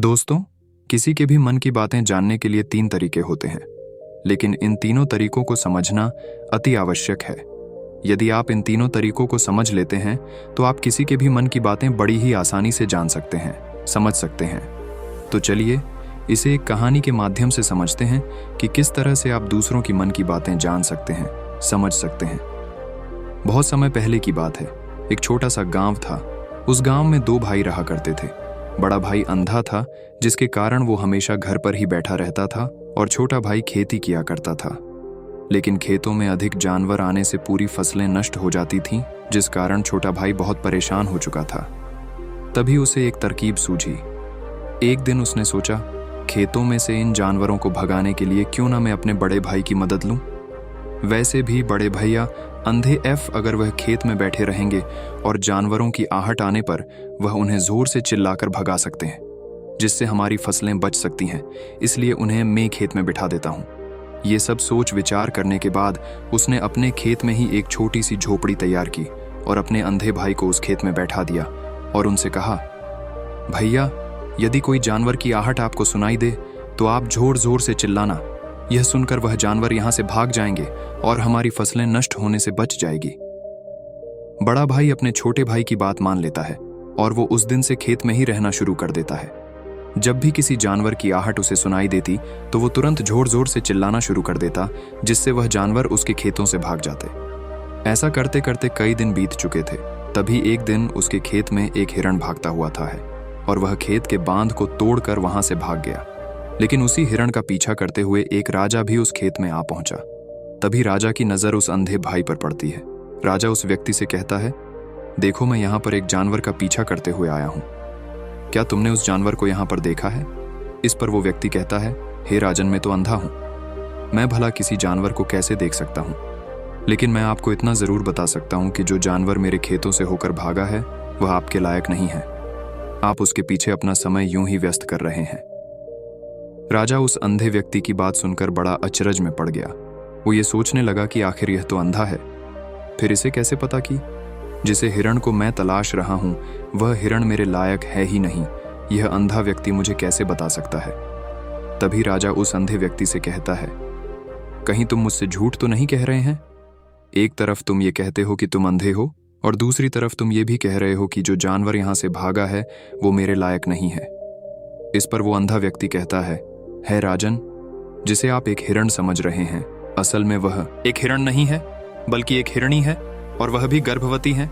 दोस्तों, किसी के भी मन की बातें जानने के लिए 3 तरीके होते हैं, लेकिन इन तीनों तरीकों को समझना अति आवश्यक है। यदि आप इन तीनों तरीकों को समझ लेते हैं, तो आप किसी के भी मन की बातें बड़ी ही आसानी से जान सकते हैं, समझ सकते हैं। तो चलिए, इसे एक कहानी के माध्यम से समझते हैं कि किस तरह से आप दूसरों की मन की बातें जान सकते हैं, समझ सकते हैं। बहुत समय पहले की बात है। एक छोटा सा गांव था। उस गांव में 2 भाई रहा करते थे। बड़ा भाई अंधा था, जिसके कारण वो हमेशा घर पर ही बैठा रहता था, और छोटा भाई खेती किया करता था। लेकिन खेतों में अधिक जानवर आने से पूरी फसलें नष्ट हो जाती थीं, जिस कारण छोटा भाई बहुत परेशान हो चुका था। तभी उसे एक तरकीब सूझी। एक दिन उसने सोचा, खेतों में से इन जानवरों को भगाने के लिए क्यों ना मैं अपने बड़े भाई की मदद लूं। वैसे भी बड़े भैया अंधे अगर वह खेत में बैठे रहेंगे और जानवरों की आहट आने पर वह उन्हें जोर से चिल्लाकर भगा सकते हैं, जिससे हमारी फसलें बच सकती हैं। इसलिए उन्हें मैं खेत में बिठा देता हूँ। ये सब सोच विचार करने के बाद उसने अपने खेत में ही एक छोटी सी झोपड़ी तैयार की और अपने अंधे भाई को उस खेत में बैठा दिया और उनसे कहा, भैया, यदि कोई जानवर की आहट आपको सुनाई दे तो आप जोर जोर से चिल्लाना। यह सुनकर वह जानवर यहाँ से भाग जाएंगे और हमारी फसलें नष्ट होने से बच जाएगी। बड़ा भाई अपने छोटे भाई की बात मान लेता है और वो उस दिन से खेत में ही रहना शुरू कर देता है। जब भी किसी जानवर की आहट उसे सुनाई देती तो वो तुरंत जोर जोर से चिल्लाना शुरू कर देता, जिससे वह जानवर उसके खेतों से भाग जाते। ऐसा करते करते कई दिन बीत चुके थे। तभी एक दिन उसके खेत में एक हिरण भागता हुआ था और वह खेत के बांध को तोड़कर वहां से भाग गया। लेकिन उसी हिरण का पीछा करते हुए एक राजा भी उस खेत में आ पहुंचा। तभी राजा की नजर उस अंधे भाई पर पड़ती है। राजा उस व्यक्ति से कहता है, देखो, मैं यहाँ पर एक जानवर का पीछा करते हुए आया हूँ। क्या तुमने उस जानवर को यहाँ पर देखा है? इस पर वो व्यक्ति कहता है, हे राजन, मैं तो अंधा हूँ। मैं भला किसी जानवर को कैसे देख सकता हूँ? लेकिन मैं आपको इतना जरूर बता सकता हूँ कि जो जानवर मेरे खेतों से होकर भागा है वह आपके लायक नहीं है। आप उसके पीछे अपना समय यूं ही व्यस्त कर रहे हैं। राजा उस अंधे व्यक्ति की बात सुनकर बड़ा अचरज में पड़ गया। वो ये सोचने लगा कि आखिर यह तो अंधा है, फिर इसे कैसे पता कि जिसे हिरण को मैं तलाश रहा हूं वह हिरण मेरे लायक है ही नहीं। यह अंधा व्यक्ति मुझे कैसे बता सकता है? तभी राजा उस अंधे व्यक्ति से कहता है, कहीं तुम मुझसे झूठ तो नहीं कह रहे हैं? एक तरफ तुम ये कहते हो कि तुम अंधे हो और दूसरी तरफ तुम ये भी कह रहे हो कि जो जानवर यहां से भागा है वो मेरे लायक नहीं है। इस पर वो अंधा व्यक्ति कहता है राजन, जिसे आप एक हिरण समझ रहे हैं, असल में वह एक हिरण नहीं है, बल्कि एक हिरणी है, और वह भी गर्भवती है।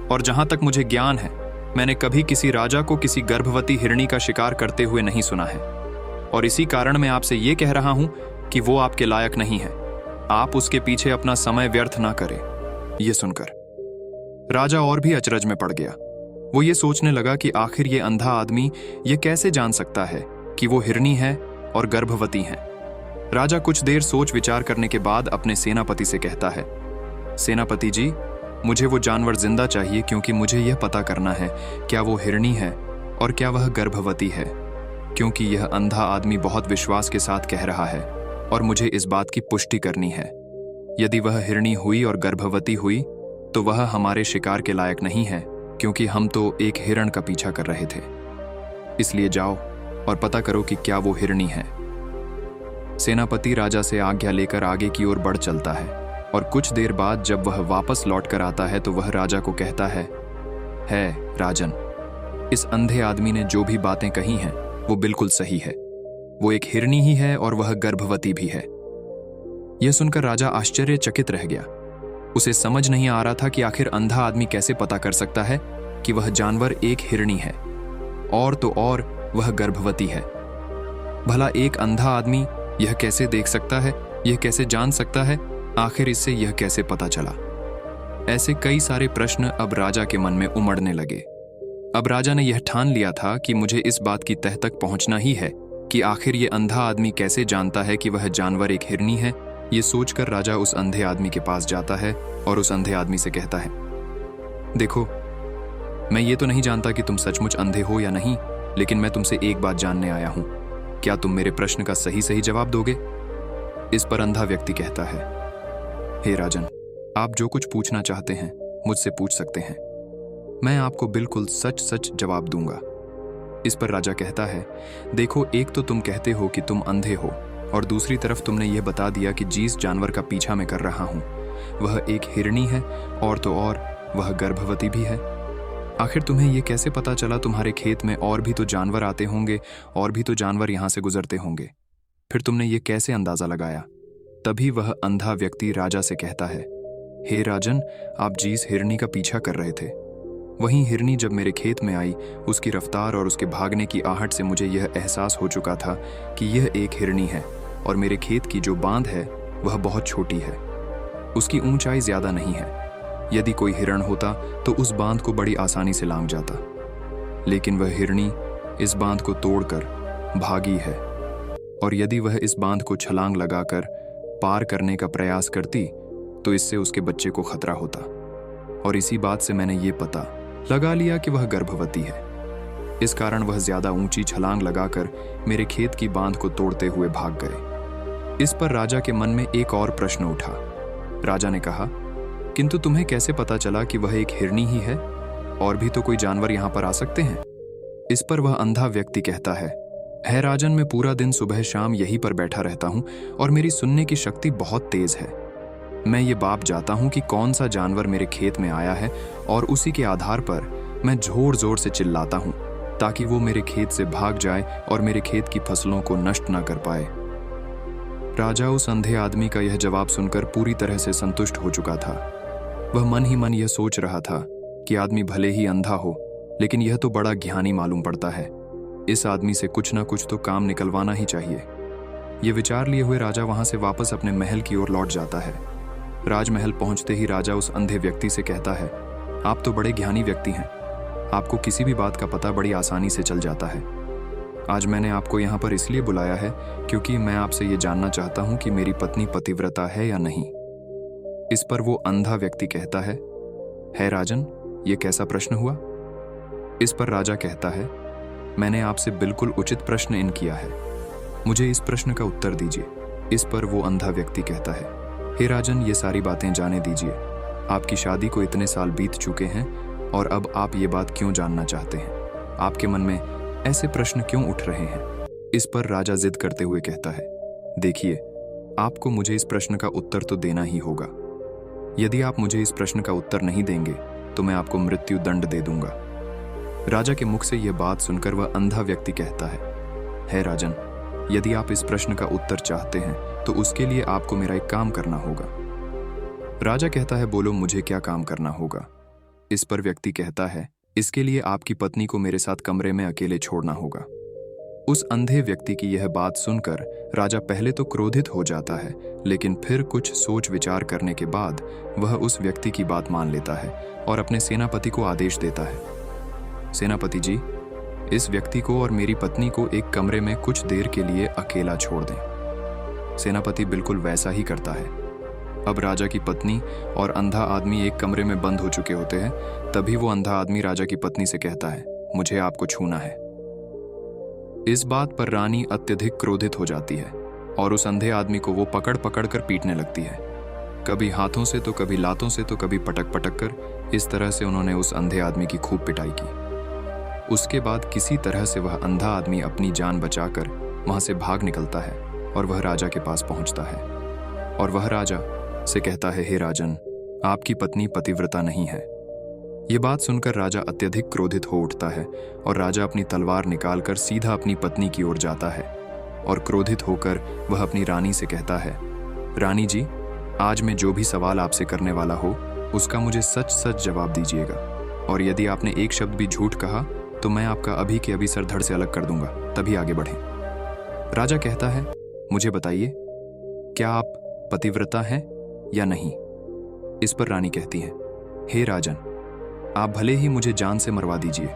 और जहां तक मुझे ज्ञान है, मैंने कभी किसी राजा को किसी गर्भवती हिरणी का शिकार करते हुए नहीं सुना है। और इसी कारण मैं आपसे ये कह रहा हूं कि वो आपके लायक नहीं है। आप उसके पीछे अपना समय व्यर्थ ना करें। यह सुनकर राजा और भी अचरज में पड़ गया। वो ये सोचने लगा कि आखिर ये अंधा आदमी ये कैसे जान सकता है कि वो हिरणी है और गर्भवती हैं। राजा कुछ देर सोच विचार करने के बाद अपने सेनापति से कहता है, सेनापति जी, मुझे वो जानवर जिंदा चाहिए, क्योंकि मुझे यह पता करना है क्या वो हिरणी है और क्या वह गर्भवती है। क्योंकि यह अंधा आदमी बहुत विश्वास के साथ कह रहा है और मुझे इस बात की पुष्टि करनी है। यदि वह हिरणी हुई और गर्भवती हुई तो वह हमारे शिकार के लायक नहीं है, क्योंकि हम तो एक हिरण का पीछा कर रहे थे। इसलिए जाओ और पता करो कि क्या वो हिरणी है। सेनापति राजा से आज्ञा लेकर आगे की ओर बढ़ चलता है और कुछ देर बाद जब वह वापस लौट कर आता है तो वह राजा को कहता है राजन, इस अंधे आदमी ने जो भी बातें कही हैं वो बिल्कुल सही है। वो एक हिरणी ही है और वह गर्भवती भी है। यह सुनकर राजा आश्चर्यचकित रह गया। उसे समझ नहीं आ रहा था कि आखिर अंधा आदमी कैसे पता कर सकता है कि वह जानवर एक हिरणी है और तो और वह गर्भवती है। भला एक अंधा आदमी यह कैसे देख सकता है, यह कैसे जान सकता है? आखिर इससे यह कैसे पता चला? ऐसे कई सारे प्रश्न अब राजा के मन में उमड़ने लगे। अब राजा ने यह ठान लिया था कि मुझे इस बात की तह तक पहुंचना ही है कि आखिर ये अंधा आदमी कैसे जानता है कि वह जानवर एक हिरणी है। ये सोचकर राजा उस अंधे आदमी के पास जाता है और उस अंधे आदमी से कहता है, देखो, मैं ये तो नहीं जानता कि तुम सचमुच अंधे हो या नहीं, लेकिन मैं तुमसे एक बात जानने आया हूं। क्या तुम मेरे प्रश्न का सही सही जवाब दोगे? इस पर अंधा व्यक्ति कहता है, हे राजन, आप जो कुछ पूछना चाहते हैं मुझसे पूछ सकते हैं। मैं आपको बिल्कुल सच सच जवाब दूंगा। इस पर राजा कहता है, देखो, एक तो तुम कहते हो कि तुम अंधे हो और दूसरी तरफ तुमने यह बता दिया कि जिस जानवर का पीछा मैं कर रहा हूं वह एक हिरणी है, और तो और वह गर्भवती भी है। आखिर तुम्हें यह कैसे पता चला? तुम्हारे खेत में और भी तो जानवर आते होंगे, और भी तो जानवर यहां से गुजरते होंगे। फिर तुमने ये कैसे अंदाजा लगाया? तभी वह अंधा व्यक्ति राजा से कहता है, हे राजन, आप जिस हिरणी का पीछा कर रहे थे, वहीं हिरणी जब मेरे खेत में आई, उसकी रफ्तार और उसके भागने की आहट से मुझे यह एहसास हो चुका था कि यह एक हिरणी है और मेरे खेत की जो बांध है वह बहुत छोटी है। उसकी ऊंचाई ज्यादा नहीं है। यदि कोई हिरण होता तो उस बांध को बड़ी आसानी से लांघ जाता, लेकिन वह हिरणी इस बांध को तोड़कर भागी है, और यदि वह इस बांध को छलांग लगाकर पार करने का प्रयास करती तो इससे उसके बच्चे को खतरा होता, और इसी बात से मैंने ये पता लगा लिया कि वह गर्भवती है। इस कारण वह ज्यादा ऊंची छलांग लगाकर मेरे खेत की बांध को तोड़ते हुए भाग गए। इस पर राजा के मन में एक और प्रश्न उठा। राजा ने कहा, किंतु तुम्हें कैसे पता चला कि वह एक हिरणी ही है? और भी तो कोई जानवर यहां पर आ सकते हैं। इस पर वह अंधा व्यक्ति कहता है राजन, मैं पूरा दिन सुबह शाम यहीं पर बैठा रहता हूं और मेरी सुनने की शक्ति बहुत तेज है। मैं ये बाप जाता हूं कि कौन सा जानवर मेरे खेत में आया है, और उसी के आधार पर मैं जोर जोर से चिल्लाता हूं ताकि वो मेरे खेत से भाग जाए और मेरे खेत की फसलों को नष्ट न कर पाए। राजा उस अंधे आदमी का यह जवाब सुनकर पूरी तरह से संतुष्ट हो चुका था। वह मन ही मन यह सोच रहा था कि आदमी भले ही अंधा हो, लेकिन यह तो बड़ा ज्ञानी मालूम पड़ता है। इस आदमी से कुछ ना कुछ तो काम निकलवाना ही चाहिए। ये विचार लिए हुए राजा वहां से वापस अपने महल की ओर लौट जाता है। राजमहल पहुंचते ही राजा उस अंधे व्यक्ति से कहता है, आप तो बड़े ज्ञानी व्यक्ति हैं, आपको किसी भी बात का पता बड़ी आसानी से चल जाता है। आज मैंने आपको यहाँ पर इसलिए बुलाया है क्योंकि मैं आपसे ये जानना चाहता हूँ कि मेरी पत्नी पतिव्रता है या नहीं। इस पर वो अंधा व्यक्ति कहता है राजन, ये कैसा प्रश्न हुआ? इस पर राजा कहता है, मैंने आपसे बिल्कुल उचित प्रश्न इन किया है, मुझे इस प्रश्न का उत्तर दीजिए। इस पर वो अंधा व्यक्ति कहता है, हे राजन, ये सारी बातें जाने दीजिए। आपकी शादी को इतने साल बीत चुके हैं और अब आप ये बात क्यों जानना चाहते हैं? आपके मन में ऐसे प्रश्न क्यों उठ रहे हैं? इस पर राजा जिद करते हुए कहता है, देखिए, आपको मुझे इस प्रश्न का उत्तर तो देना ही होगा। यदि आप मुझे इस प्रश्न का उत्तर नहीं देंगे तो मैं आपको मृत्यु दंड दे दूंगा। राजा के मुख से यह बात सुनकर वह अंधा व्यक्ति कहता है राजन, यदि आप इस प्रश्न का उत्तर चाहते हैं तो उसके लिए आपको मेरा एक काम करना होगा। राजा कहता है, बोलो, मुझे क्या काम करना होगा? इस पर व्यक्ति कहता है, इसके लिए आपकी पत्नी को मेरे साथ कमरे में अकेले छोड़ना होगा। उस अंधे व्यक्ति की यह बात सुनकर राजा पहले तो क्रोधित हो जाता है, लेकिन फिर कुछ सोच विचार करने के बाद वह उस व्यक्ति की बात मान लेता है और अपने सेनापति को आदेश देता है, सेनापति जी, इस व्यक्ति को और मेरी पत्नी को एक कमरे में कुछ देर के लिए अकेला छोड़ दें। सेनापति बिल्कुल वैसा ही करता है। अब राजा की पत्नी और अंधा आदमी एक कमरे में बंद हो चुके होते हैं। तभी वो अंधा आदमी राजा की पत्नी से कहता है, मुझे आपको छूना है। इस बात पर रानी अत्यधिक क्रोधित हो जाती है और उस अंधे आदमी को वो पकड़ पकड़ कर पीटने लगती है, कभी हाथों से तो कभी लातों से तो कभी पटक पटक कर। इस तरह से उन्होंने उस अंधे आदमी की खूब पिटाई की। उसके बाद किसी तरह से वह अंधा आदमी अपनी जान बचाकर वहां से भाग निकलता है और वह राजा के पास पहुंचता है और वह राजा से कहता है, हे राजन, आपकी पत्नी पतिव्रता नहीं है। ये बात सुनकर राजा अत्यधिक क्रोधित हो उठता है और राजा अपनी तलवार निकालकर सीधा अपनी पत्नी की ओर जाता है और क्रोधित होकर वह अपनी रानी से कहता है, रानी जी, आज मैं जो भी सवाल आपसे करने वाला हो उसका मुझे सच सच जवाब दीजिएगा, और यदि आपने एक शब्द भी झूठ कहा तो मैं आपका अभी के अभी सर धड़ से अलग कर दूंगा, तभी आगे बढ़ें। राजा कहता है, मुझे बताइए, क्या आप पतिव्रता हैं या नहीं? इस पर रानी कहती है, हे राजन, आप भले ही मुझे जान से मरवा दीजिए,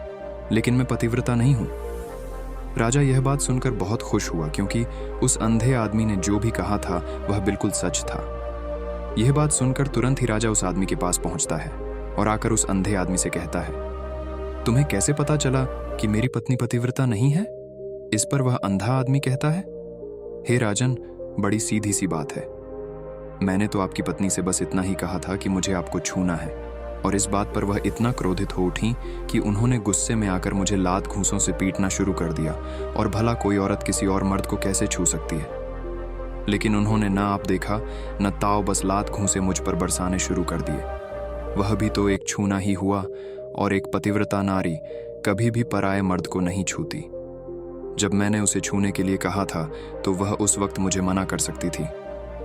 लेकिन मैं पतिव्रता नहीं हूं। राजा यह बात सुनकर बहुत खुश हुआ क्योंकि उस अंधे आदमी ने जो भी कहा था वह बिल्कुल सच था। यह बात सुनकर तुरंत ही राजा उस आदमी के पास पहुंचता है और आकर उस अंधे आदमी से कहता है, तुम्हें कैसे पता चला कि मेरी पत्नी पतिव्रता नहीं है? इस पर वह अंधा आदमी कहता है, हे राजन, बड़ी सीधी सी बात है। मैंने तो आपकी पत्नी से बस इतना ही कहा था कि मुझे आपको छूना है, और इस बात पर वह इतना क्रोधित हो उठी कि उन्होंने गुस्से में आकर मुझे लात घूंसों से पीटना शुरू कर दिया। और भला कोई औरत किसी और मर्द को कैसे छू सकती है? लेकिन उन्होंने ना आप देखा न ताव, बस लात घूंसे मुझ पर बरसाने शुरू कर दिए। वह भी तो एक छूना ही हुआ, और एक पतिव्रता नारी कभी भी पराये मर्द को नहीं छूती। जब मैंने उसे छूने के लिए कहा था तो वह उस वक्त मुझे मना कर सकती थी,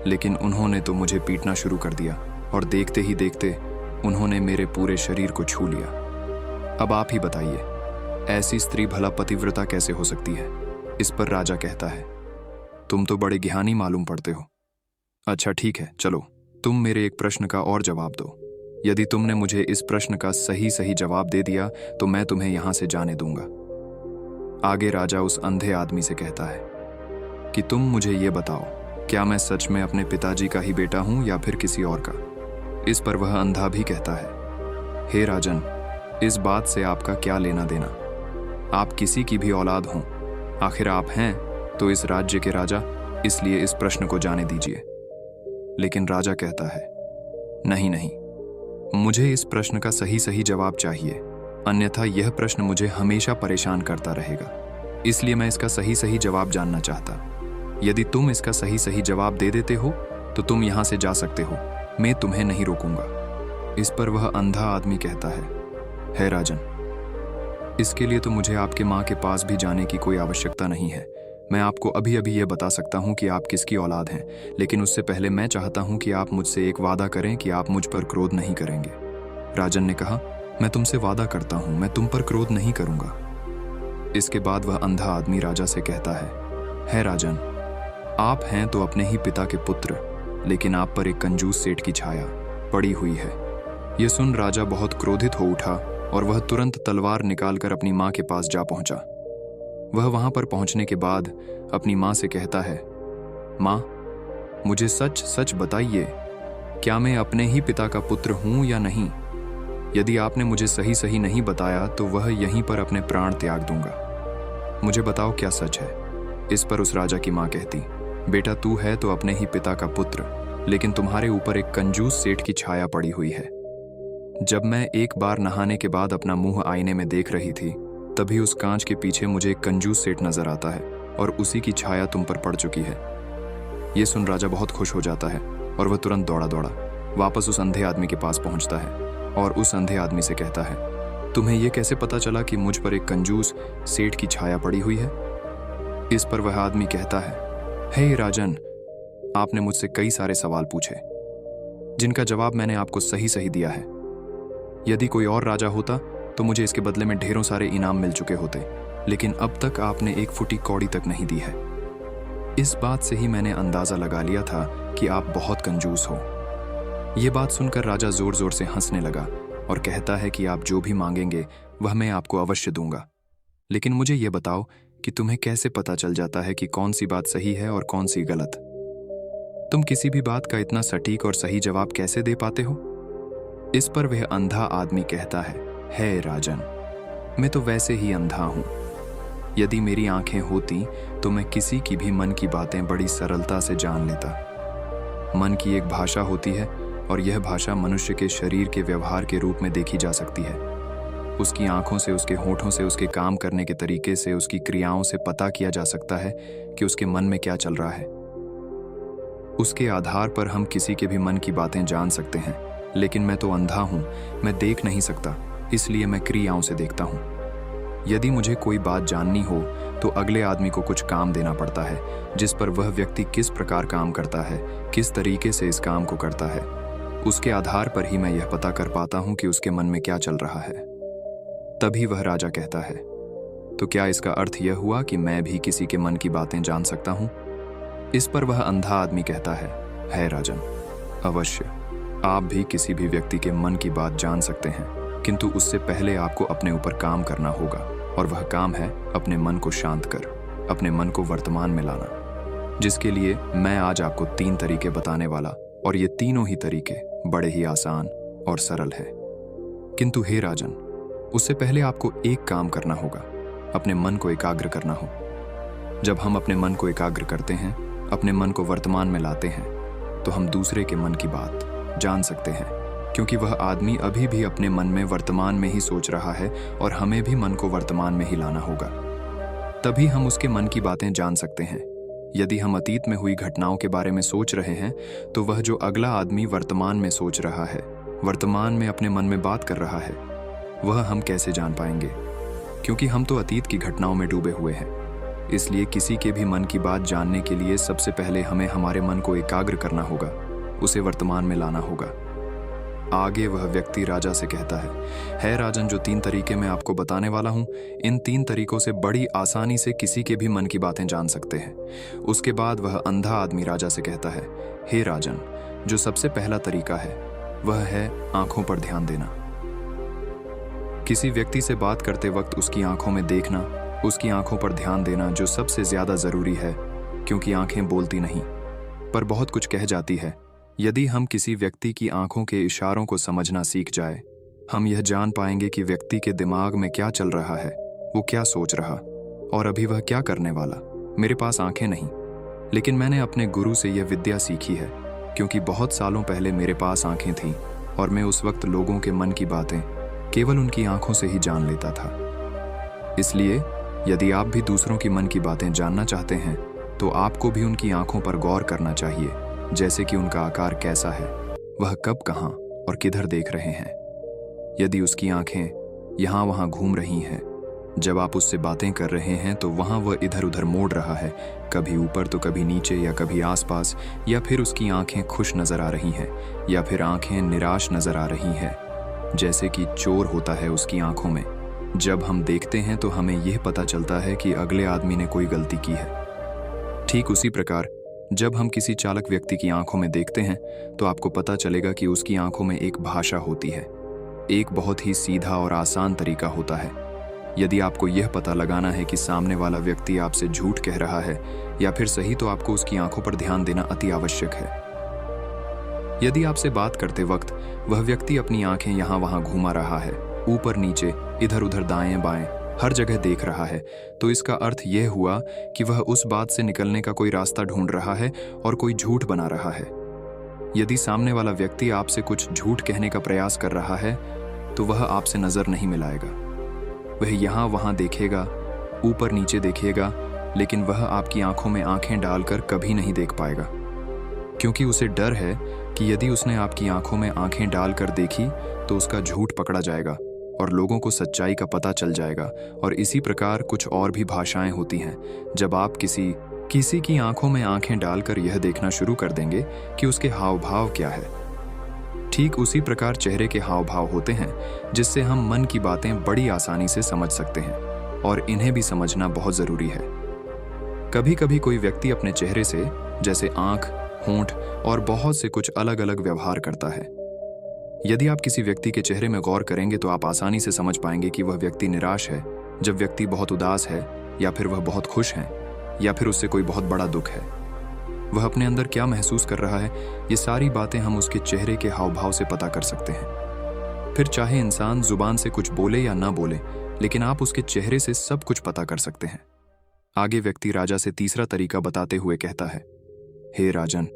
लेकिन उन्होंने तो मुझे पीटना शुरू कर दिया और देखते ही देखते उन्होंने मेरे पूरे शरीर को छू लिया। अब आप ही बताइए, ऐसी स्त्री भला पतिव्रता कैसे हो सकती है? इस पर राजा कहता है, तुम तो बड़े ज्ञानी मालूम पड़ते हो। अच्छा ठीक है, चलो तुम मेरे एक प्रश्न का और जवाब दो। यदि तुमने मुझे इस प्रश्न का सही सही जवाब दे दिया तो मैं तुम्हें यहां से जाने दूंगा। आगे राजा उस अंधे आदमी से कहता है कि तुम मुझे ये बताओ, क्या मैं सच में अपने पिताजी का ही बेटा हूं या फिर किसी और का? इस पर वह अंधा भी कहता है, हे राजन, इस बात से आपका क्या लेना देना? आप किसी की भी औलाद हों, आखिर आप हैं तो इस राज्य के राजा, इसलिए इस प्रश्न को जाने दीजिए। लेकिन राजा कहता है, नहीं नहीं, मुझे इस प्रश्न का सही सही जवाब चाहिए, अन्यथा यह प्रश्न मुझे हमेशा परेशान करता रहेगा। इसलिए मैं इसका सही सही जवाब जानना चाहता। यदि तुम इसका सही सही जवाब दे देते हो तो तुम यहां से जा सकते हो, मैं तुम्हें नहीं रोकूंगा। इस पर वह अंधा आदमी कहता है राजन, इसके लिए तो मुझे आपके माँ के पास भी जाने की कोई आवश्यकता नहीं है। मैं आपको अभी अभी यह बता सकता हूँ कि आप किसकी औलाद हैं, लेकिन उससे पहले मैं चाहता हूँ कि आप मुझसे एक वादा करें कि आप मुझ पर क्रोध नहीं करेंगे। राजन ने कहा, मैं तुमसे वादा करता हूँ, मैं तुम पर क्रोध नहीं करूंगा। इसके बाद वह अंधा आदमी राजा से कहता है राजन, आप हैं तो अपने ही पिता के पुत्र, लेकिन आप पर एक कंजूस सेठ की छाया पड़ी हुई है। यह सुन राजा बहुत क्रोधित हो उठा और वह तुरंत तलवार निकालकर अपनी माँ के पास जा पहुंचा। वह वहां पर पहुंचने के बाद अपनी माँ से कहता है, माँ, मुझे सच सच बताइए, क्या मैं अपने ही पिता का पुत्र हूं या नहीं? यदि आपने मुझे सही सही नहीं बताया तो वह यहीं पर अपने प्राण त्याग दूंगा। मुझे बताओ क्या सच है? इस पर उस राजा की माँ कहती, बेटा, तू है तो अपने ही पिता का पुत्र, लेकिन तुम्हारे ऊपर एक कंजूस सेठ की छाया पड़ी हुई है। जब मैं एक बार नहाने के बाद अपना मुंह आईने में देख रही थी, तभी उस कांच के पीछे मुझे एक कंजूस सेठ नजर आता है और उसी की छाया तुम पर पड़ चुकी है। ये सुन राजा बहुत खुश हो जाता है और वह तुरंत दौड़ा दौड़ा वापस उस अंधे आदमी के पास पहुंचता है और उस अंधे आदमी से कहता है, तुम्हें यह कैसे पता चला कि मुझ पर एक कंजूस सेठ की छाया पड़ी हुई है? इस पर वह आदमी कहता है, हे राजन, आपने मुझसे कई सारे सवाल पूछे जिनका जवाब मैंने आपको सही सही दिया है। यदि कोई और राजा होता तो मुझे इसके बदले में ढेरों सारे इनाम मिल चुके होते, लेकिन अब तक आपने एक फुटी कौड़ी तक नहीं दी है। इस बात से ही मैंने अंदाजा लगा लिया था कि आप बहुत कंजूस हो। यह बात सुनकर राजा जोर जोर से हंसने लगा और कहता है कि आप जो भी मांगेंगे वह मैं आपको अवश्य दूंगा, लेकिन मुझे यह बताओ कि तुम्हें कैसे पता चल जाता है कि कौन सी बात सही है और कौन सी गलत? तुम किसी भी बात का इतना सटीक और सही जवाब कैसे दे पाते हो? इस पर वह अंधा आदमी कहता है राजन, मैं तो वैसे ही अंधा हूं। यदि मेरी आंखें होती तो मैं किसी की भी मन की बातें बड़ी सरलता से जान लेता। मन की एक भाषा होती है और यह भाषा मनुष्य के शरीर के व्यवहार के रूप में देखी जा सकती है। उसकी आंखों से, उसके होठों से, उसके काम करने के तरीके से, उसकी क्रियाओं से पता किया जा सकता है कि उसके मन में क्या चल रहा है। उसके आधार पर हम किसी के भी मन की बातें जान सकते हैं, लेकिन मैं तो अंधा हूं, मैं देख नहीं सकता, इसलिए मैं क्रियाओं से देखता हूं। यदि मुझे कोई बात जाननी हो तो अगले आदमी को कुछ काम देना पड़ता है, जिस पर वह व्यक्ति किस प्रकार काम करता है, किस तरीके से इस काम को करता है, उसके आधार पर ही मैं यह पता कर पाता हूं कि उसके मन में क्या चल रहा है। तभी वह राजा कहता है, तो क्या इसका अर्थ यह हुआ कि मैं भी किसी के मन की बातें जान सकता हूं? इस पर वह अंधा आदमी कहता है राजन, अवश्य आप भी किसी भी व्यक्ति के मन की बात जान सकते हैं, किंतु उससे पहले आपको अपने ऊपर काम करना होगा, और वह काम है अपने मन को शांत कर, अपने मन को वर्तमान में लाना, जिसके लिए मैं आज आपको 3 तरीके बताने वाला, और ये तीनों ही तरीके बड़े ही आसान और सरल है। किंतु हे राजन, उससे पहले आपको एक काम करना होगा, अपने मन को एकाग्र करना हो। जब हम अपने मन को एकाग्र करते हैं, अपने मन को वर्तमान में लाते हैं, तो हम दूसरे के मन की बात जान सकते हैं। क्योंकि वह आदमी अभी भी अपने मन में वर्तमान में ही सोच रहा है और हमें भी मन को वर्तमान में ही लाना होगा। तभी हम उसके मन की बातें जान सकते हैं। यदि हम अतीत में हुई घटनाओं के बारे में सोच रहे हैं तो वह जो अगला आदमी वर्तमान में सोच रहा है, वर्तमान में अपने मन में बात कर रहा है, वह हम कैसे जान पाएंगे? क्योंकि हम तो अतीत की घटनाओं में डूबे हुए हैं। इसलिए किसी के भी मन की बात जानने के लिए सबसे पहले हमें हमारे मन को एकाग्र करना होगा, उसे वर्तमान में लाना होगा। आगे वह व्यक्ति राजा से कहता है राजन, जो 3 तरीके मैं आपको बताने वाला हूं, इन 3 तरीकों से बड़ी आसानी से किसी के भी मन की बातें जान सकते हैं। उसके बाद वह अंधा आदमी राजा से कहता है, हे राजन, जो सबसे पहला तरीका है वह है आंखों पर ध्यान देना। किसी व्यक्ति से बात करते वक्त उसकी आंखों में देखना, उसकी आंखों पर ध्यान देना जो सबसे ज्यादा जरूरी है, क्योंकि आंखें बोलती नहीं पर बहुत कुछ कह जाती है। यदि हम किसी व्यक्ति की आंखों के इशारों को समझना सीख जाए, हम यह जान पाएंगे कि व्यक्ति के दिमाग में क्या चल रहा है, वो क्या सोच रहा और अभी वह क्या करने वाला। मेरे पास आंखें नहीं, लेकिन मैंने अपने गुरु से यह विद्या सीखी है, क्योंकि बहुत सालों पहले मेरे पास आंखें थीं और मैं उस वक्त लोगों के मन की बातें केवल उनकी आंखों से ही जान लेता था। इसलिए यदि आप भी दूसरों की मन की बातें जानना चाहते हैं तो आपको भी उनकी आंखों पर गौर करना चाहिए, जैसे कि उनका आकार कैसा है, वह कब, कहां और किधर देख रहे हैं। यदि उसकी आंखें यहां वहां घूम रही हैं, जब आप उससे बातें कर रहे हैं तो वहां वह इधर उधर मोड़ रहा है, कभी ऊपर तो कभी नीचे या कभी आसपास, या फिर उसकी आंखें खुश नजर आ रही हैं या फिर आंखें निराश नजर आ रही हैं, जैसे कि चोर होता है उसकी आंखों में। जब हम देखते हैं तो हमें यह पता चलता है कि अगले आदमी ने कोई गलती की है। ठीक उसी प्रकार जब हम किसी चालाक व्यक्ति की आंखों में देखते हैं तो आपको पता चलेगा कि उसकी आंखों में एक भाषा होती है। एक बहुत ही सीधा और आसान तरीका होता है। यदि आपको यह पता लगाना है कि सामने वाला व्यक्ति आपसे झूठ कह रहा है या फिर सही, तो आपको उसकी आंखों पर ध्यान देना अति आवश्यक है। यदि आपसे बात करते वक्त वह व्यक्ति अपनी आंखें यहां वहां घुमा रहा है, ऊपर नीचे, इधर उधर, दाएं बाएं, हर जगह देख रहा है, तो इसका अर्थ यह हुआ कि वह उस बात से निकलने का कोई रास्ता ढूंढ रहा है और कोई झूठ बना रहा है। यदि सामने वाला व्यक्ति आपसे कुछ झूठ कहने का प्रयास कर रहा है तो वह आपसे नजर नहीं मिलाएगा। वह यहां वहां देखेगा, ऊपर नीचे देखेगा, लेकिन वह आपकी आंखों में आंखें डालकर कभी नहीं देख पाएगा, क्योंकि उसे डर है कि यदि उसने आपकी आंखों में आंखें डालकर देखी तो उसका झूठ पकड़ा जाएगा और लोगों को सच्चाई का पता चल जाएगा। और इसी प्रकार कुछ और भी भाषाएं होती हैं। जब आप किसी की आंखों में आंखें डालकर यह देखना शुरू कर देंगे कि उसके हाव भाव क्या है, ठीक उसी प्रकार चेहरे के हाव भाव होते हैं, जिससे हम मन की बातें बड़ी आसानी से समझ सकते हैं और इन्हें भी समझना बहुत जरूरी है। कभी कभी कोई व्यक्ति अपने चेहरे से, जैसे आंख, होंठ और बहुत से कुछ अलग अलग व्यवहार करता है। यदि आप किसी व्यक्ति के चेहरे में गौर करेंगे तो आप आसानी से समझ पाएंगे कि वह व्यक्ति निराश है, जब व्यक्ति बहुत उदास है, या फिर वह बहुत खुश है, या फिर उससे कोई बहुत बड़ा दुख है। वह अपने अंदर क्या महसूस कर रहा है, ये सारी बातें हम उसके चेहरे के हाव भाव से पता कर सकते हैं। फिर चाहे इंसान जुबान से कुछ बोले या ना बोले, लेकिन आप उसके चेहरे से सब कुछ पता कर सकते हैं। आगे व्यक्ति राजा से तीसरा तरीका बताते हुए कहता है, हे राजन,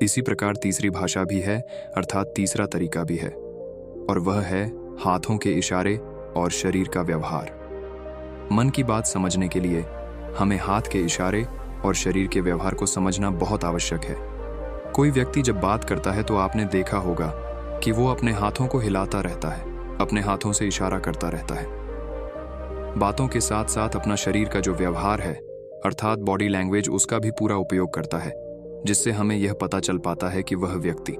इसी प्रकार तीसरी भाषा भी है, अर्थात तीसरा तरीका भी है, और वह है हाथों के इशारे और शरीर का व्यवहार। मन की बात समझने के लिए हमें हाथ के इशारे और शरीर के व्यवहार को समझना बहुत आवश्यक है। कोई व्यक्ति जब बात करता है तो आपने देखा होगा कि वो अपने हाथों को हिलाता रहता है, अपने हाथों से इशारा करता रहता है। बातों के साथ साथ अपना शरीर का जो व्यवहार है, अर्थात बॉडी लैंग्वेज, उसका भी पूरा उपयोग करता है, जिससे हमें यह पता चल पाता है कि वह व्यक्ति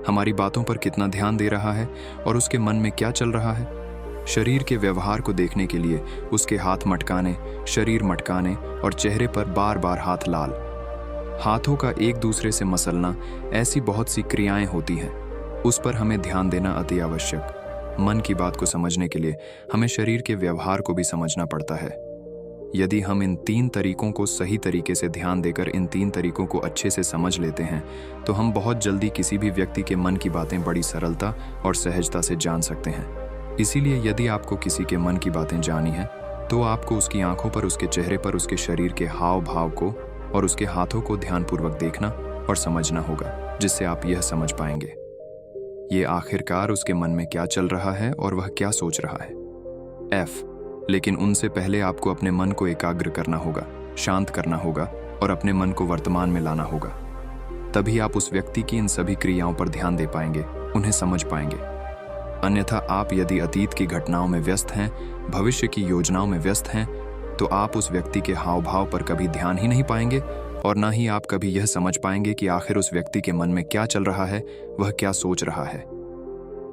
हमारी बातों पर कितना ध्यान दे रहा है और उसके मन में क्या चल रहा है। शरीर के व्यवहार को देखने के लिए उसके हाथ मटकाने, शरीर मटकाने और चेहरे पर बार बार हाथ लाल, हाथों का एक दूसरे से मसलना, ऐसी बहुत सी क्रियाएं होती हैं। उस पर हमें ध्यान देना अति आवश्यक। मन की बात को समझने के लिए हमें शरीर के व्यवहार को भी समझना पड़ता है। यदि हम इन 3 तरीकों को सही तरीके से ध्यान देकर इन 3 तरीकों को अच्छे से समझ लेते हैं तो हम बहुत जल्दी किसी भी व्यक्ति के मन की बातें बड़ी सरलता और सहजता से जान सकते हैं। इसीलिए यदि आपको किसी के मन की बातें जानी हैं तो आपको उसकी आंखों पर, उसके चेहरे पर, उसके शरीर के हाव भाव को और उसके हाथों को ध्यानपूर्वक देखना और समझना होगा, जिससे आप यह समझ पाएंगे। ये आखिरकार उसके मन में क्या चल रहा है और वह क्या सोच रहा है। F, लेकिन उनसे पहले आपको अपने मन को एकाग्र करना होगा, शांत करना होगा और अपने मन को वर्तमान में लाना होगा। तभी आप उस व्यक्ति की इन सभी क्रियाओं पर ध्यान दे पाएंगे, उन्हें समझ पाएंगे। अन्यथा आप यदि अतीत की घटनाओं में व्यस्त हैं, भविष्य की योजनाओं में व्यस्त हैं, तो आप उस व्यक्ति के हाव भाव पर कभी ध्यान ही नहीं पाएंगे और ना ही आप कभी यह समझ पाएंगे कि आखिर उस व्यक्ति के मन में क्या चल रहा है, वह क्या सोच रहा है।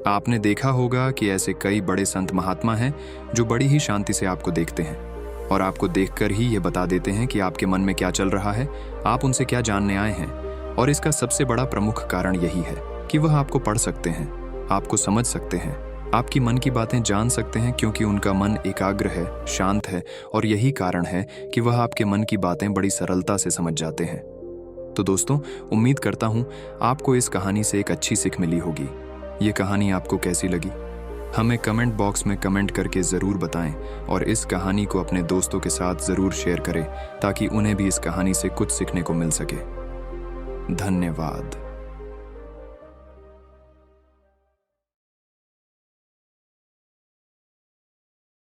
आपने देखा होगा कि ऐसे कई बड़े संत महात्मा हैं जो बड़ी ही शांति से आपको देखते हैं और आपको देखकर ही ये बता देते हैं कि आपके मन में क्या चल रहा है, आप उनसे क्या जानने आए हैं। और इसका सबसे बड़ा प्रमुख कारण यही है कि वह आपको पढ़ सकते हैं, आपको समझ सकते हैं, आपकी मन की बातें जान सकते हैं, क्योंकि उनका मन एकाग्र है, शांत है और यही कारण है कि वह आपके मन की बातें बड़ी सरलता से समझ जाते हैं। तो दोस्तों, उम्मीद करता हूँ आपको इस कहानी से एक अच्छी सीख मिली होगी। ये कहानी आपको कैसी लगी हमें कमेंट बॉक्स में कमेंट करके ज़रूर बताएं और इस कहानी को अपने दोस्तों के साथ ज़रूर शेयर करें ताकि उन्हें भी इस कहानी से कुछ सीखने को मिल सके। धन्यवाद।